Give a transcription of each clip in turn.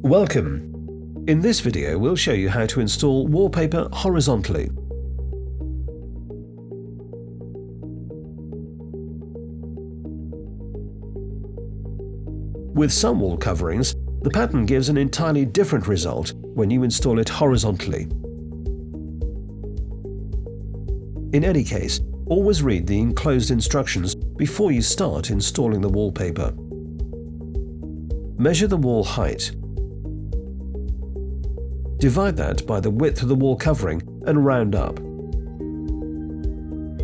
Welcome! In this video we'll show you how to install wallpaper horizontally. With some wall coverings, the pattern gives an entirely different result when you install it horizontally. In any case, always read the enclosed instructions before you start installing the wallpaper. Measure the wall height. Divide that by the width of the wall covering and round up.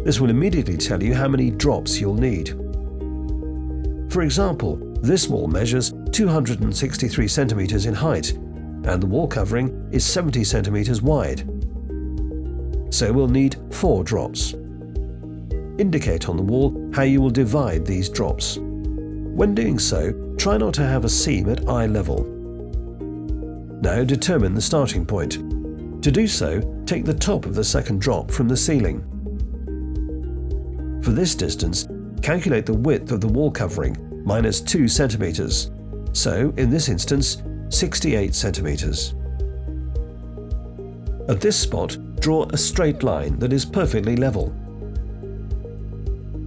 This will immediately tell you how many drops you'll need. For example, this wall measures 263 centimeters in height, and the wall covering is 70 centimeters wide. So we'll need 4 drops. Indicate on the wall how you will divide these drops. When doing so, try not to have a seam at eye level. Now determine the starting point. To do so, take the top of the second drop from the ceiling. For this distance, calculate the width of the wall covering minus 2 centimeters. So, in this instance, 68 centimeters. At this spot, draw a straight line that is perfectly level.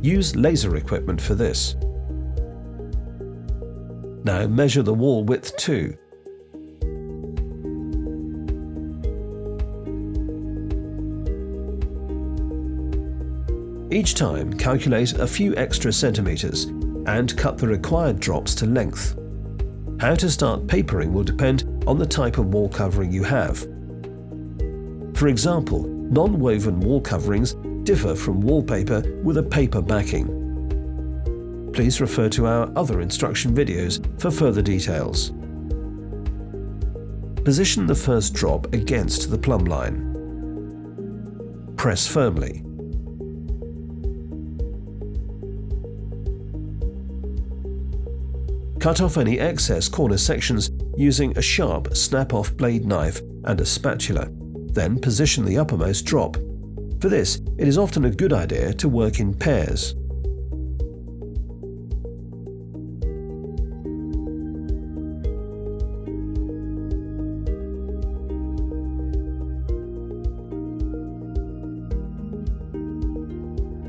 Use laser equipment for this. Now measure the wall width too. Each time, calculate a few extra centimeters and cut the required drops to length. How to start papering will depend on the type of wall covering you have. For example, non-woven wall coverings differ from wallpaper with a paper backing. Please refer to our other instruction videos for further details. Position the first drop against the plumb line. Press firmly. Cut off any excess corner sections using a sharp snap-off blade knife and a spatula. Then position the uppermost drop. For this, it is often a good idea to work in pairs.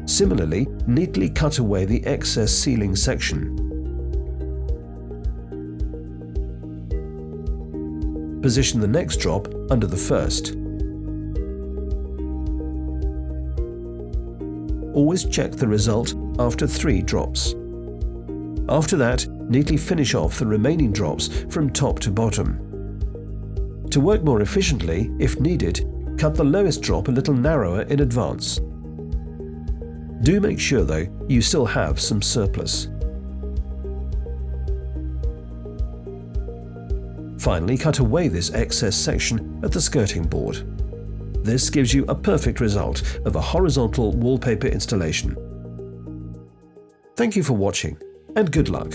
Similarly, neatly cut away the excess ceiling section. Position the next drop under the first. Always check the result after 3 drops. After that, neatly finish off the remaining drops from top to bottom. To work more efficiently, if needed, cut the lowest drop a little narrower in advance. Do make sure, though, you still have some surplus. Finally, cut away this excess section at the skirting board. This gives you a perfect result of a horizontal wallpaper installation. Thank you for watching, and good luck!